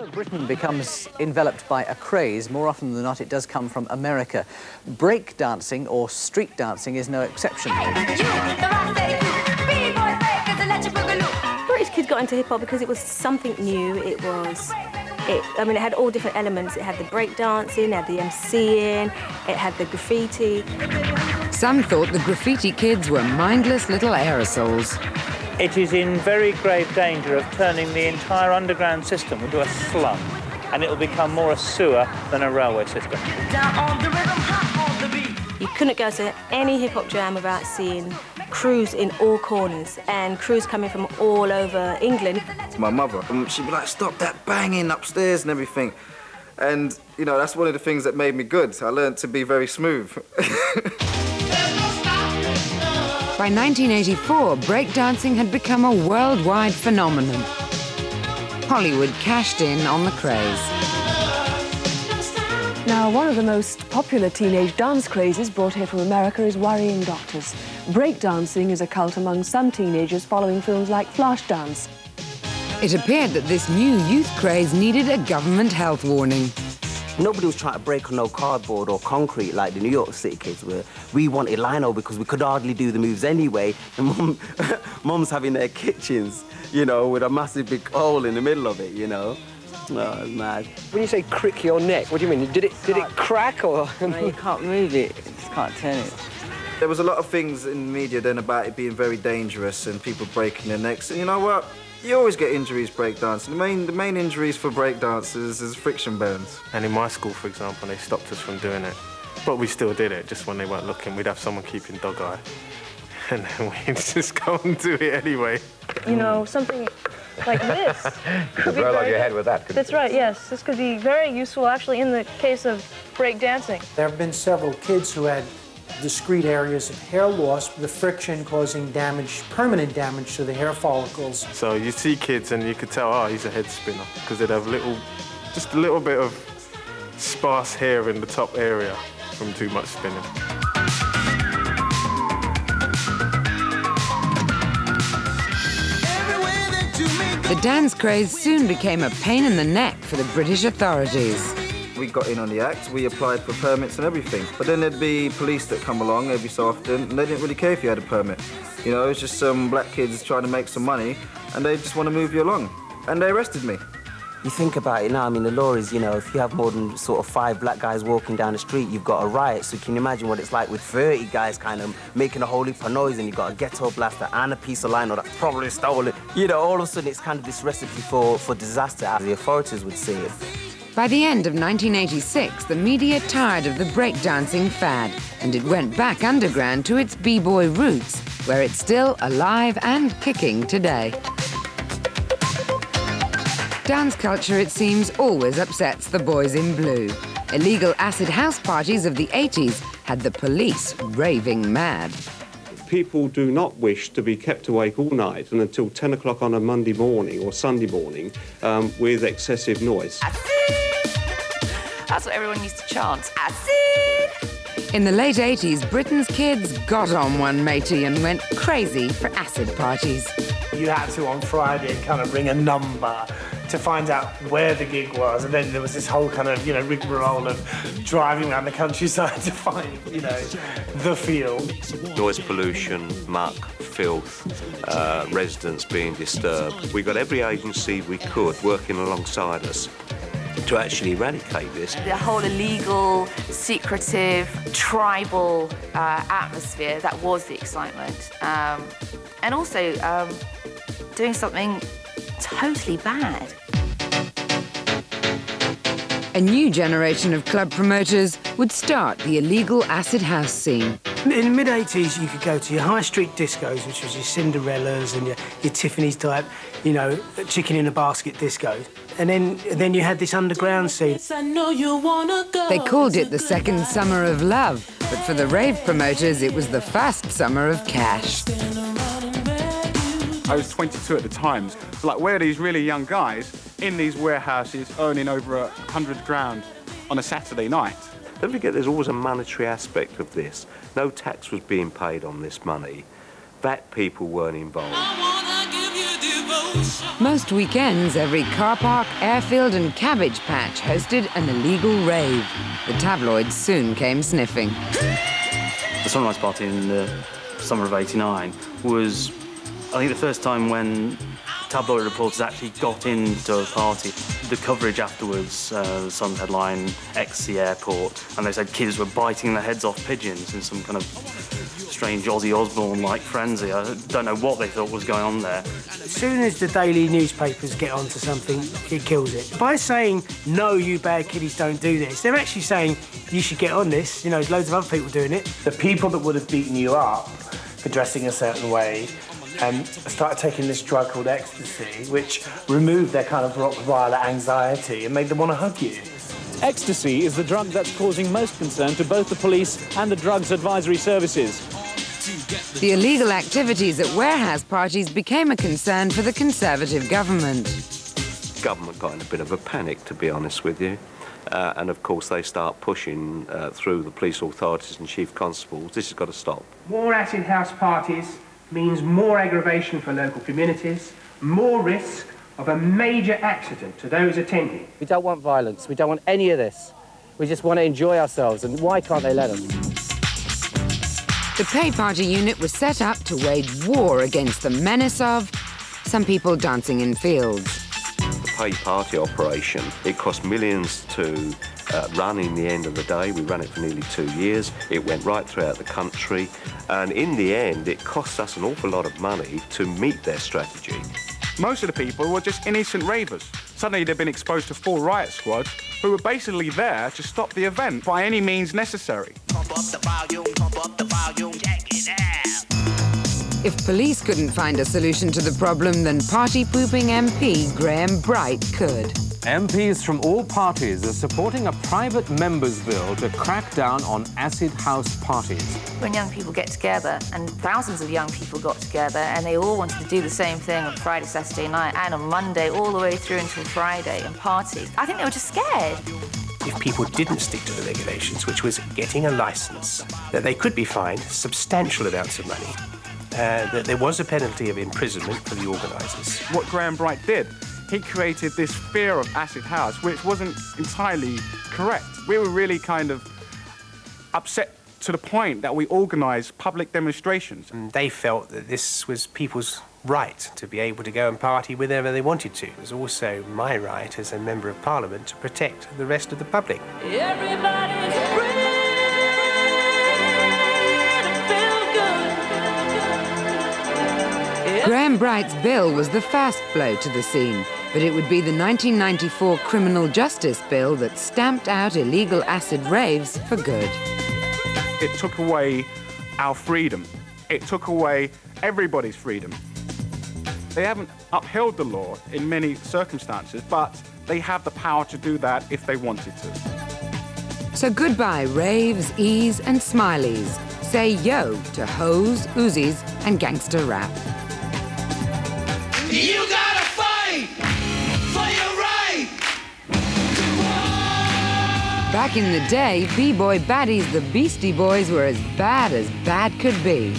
Whenever Britain becomes enveloped by a craze, more often than not it does come from America. Break dancing, or street dancing, is no exception. British kids got into hip-hop because it was something new. It had all different elements. It had the break dancing, it had the MCing, it had the graffiti. Some thought the graffiti kids were mindless little aerosols. It is in very grave danger of turning the entire underground system into a slum, and it will become more a sewer than a railway system. You couldn't go to any hip-hop jam without seeing crews in all corners, and crews coming from all over England. My mother, she'd be like, stop that banging upstairs and everything. And, you know, that's one of the things that made me good. I learned to be very smooth. By 1984, breakdancing had become a worldwide phenomenon. Hollywood cashed in on the craze. Now, one of the most popular teenage dance crazes brought here from America is worrying doctors. Breakdancing is a cult among some teenagers following films like Flashdance. It appeared that this new youth craze needed a government health warning. Nobody was trying to break on no cardboard or concrete like the New York City kids were. We wanted lino because we could hardly do the moves anyway. And Mum's having their kitchens, you know, with a massive big hole in the middle of it, you know. Oh, it's mad. When you say crick your neck, what do you mean? Did it crack or...? No, you can't move it. You just can't turn it. There was a lot of things in the media then about it being very dangerous and people breaking their necks. And you know what? You always get injuries breakdancing. The main injuries for breakdancers is friction burns. And in my school, for example, they stopped us from doing it. But we still did it, just when they weren't looking. We'd have someone keeping dog eye. And then we'd just go and do it anyway. You know, something like this. You could blow out your head with that. That's right, yes. This could be very useful, actually, in the case of breakdancing. There have been several kids who had discrete areas of hair loss, the friction causing damage, permanent damage to the hair follicles. So you see kids and you could tell, oh, he's a head spinner, because they'd have just a little bit of sparse hair in the top area from too much spinning. The dance craze soon became a pain in the neck for the British authorities. We got in on the act, we applied for permits and everything. But then there'd be police that come along every so often, and they didn't really care if you had a permit. You know, it's just some black kids trying to make some money, and they just want to move you along. And they arrested me. You think about it now, I mean, the law is, you know, if you have more than sort of 5 black guys walking down the street, you've got a riot. So can you imagine what it's like with 30 guys kind of making a whole heap of noise, and you've got a ghetto blaster and a piece of lino that's probably stolen. You know, all of a sudden it's kind of this recipe for disaster, as the authorities would see it. By the end of 1986, the media tired of the breakdancing fad, and it went back underground to its b-boy roots, where it's still alive and kicking today. Dance culture, it seems, always upsets the boys in blue. Illegal acid house parties of the 80s had the police raving mad. People do not wish to be kept awake all night and until 10 o'clock on a Monday morning or Sunday morning with excessive noise. That's what everyone used to chant. Acid! In the late 80s, Britain's kids got on one matey and went crazy for acid parties. You had to, on Friday, kind of ring a number to find out where the gig was, and then there was this whole kind of, you know, rigmarole of driving around the countryside to find, you know, the field. Noise pollution, muck, filth, residents being disturbed. We got every agency we could working alongside us to actually eradicate this. The whole illegal, secretive, tribal atmosphere, that was the excitement. And also doing something totally bad. A new generation of club promoters would start the illegal acid house scene. In the mid-80s, you could go to your high street discos, which was your Cinderellas and your Tiffany's type, you know, chicken in a basket discos. And then you had this underground scene. They called it the second summer of love, but for the rave promoters, it was the first summer of cash. I was 22 at the time. So, like, where are these really young guys in these warehouses earning over 100 grand on a Saturday night? Don't forget, there's always a monetary aspect of this. No tax was being paid on this money. VAT people weren't involved. Most weekends, every car park, airfield and cabbage patch hosted an illegal rave. The tabloids soon came sniffing. The Sunrise Party in the summer of '89 was, I think, the first time when tabloid reporters actually got into a party. The coverage afterwards, the Sun's headline, ecstasy airport, and they said kids were biting their heads off pigeons in some kind of strange Ozzy Osbourne-like frenzy. I don't know what they thought was going on there. As soon as the daily newspapers get onto something, it kills it. By saying, no, you bad kiddies don't do this, they're actually saying, you should get on this. You know, there's loads of other people doing it. The people that would have beaten you up for dressing a certain way started taking this drug called ecstasy, which removed their kind of Rottweiler anxiety and made them want to hug you. Ecstasy is the drug that's causing most concern to both the police and the drugs advisory services. The illegal activities at warehouse parties became a concern for the Conservative government. Government got in a bit of a panic, to be honest with you. And of course they start pushing through the police authorities and chief constables. This has got to stop. More acid house parties means more aggravation for local communities, more risk of a major accident to those attending. We don't want violence, we don't want any of this. We just want to enjoy ourselves, and why can't they let us? The pay party unit was set up to wage war against the menace of some people dancing in fields. The pay party operation, it cost millions to run in the end of the day. We ran it for nearly 2 years. It went right throughout the country. And in the end, it cost us an awful lot of money to meet their strategy. Most of the people were just innocent ravers. Suddenly they'd been exposed to 4 riot squads who were basically there to stop the event by any means necessary. Pump up the volume, check it out. If police couldn't find a solution to the problem, then party-pooping MP Graham Bright could. MPs from all parties are supporting a private members' bill to crack down on acid house parties. When young people get together, and thousands of young people got together, and they all wanted to do the same thing on Friday, Saturday night, and on Monday, all the way through until Friday, and party, I think they were just scared. If people didn't stick to the regulations, which was getting a licence, that they could be fined substantial amounts of money, that there was a penalty of imprisonment for the organisers. What Graham Bright did, he created this fear of acid house, which wasn't entirely correct. We were really kind of upset to the point that we organised public demonstrations. And they felt that this was people's right to be able to go and party wherever they wanted to. It was also my right as a Member of Parliament to protect the rest of the public. Everybody's free. Graham Bright's bill was the fast blow to the scene, but it would be the 1994 Criminal Justice Bill that stamped out illegal acid raves for good. It took away our freedom. It took away everybody's freedom. They haven't upheld the law in many circumstances, but they have the power to do that if they wanted to. So goodbye raves, E's and smileys. Say yo to hoes, Uzis and gangster rap. You gotta fight for your right. Back in the day, B-boy baddies the Beastie Boys were as bad could be.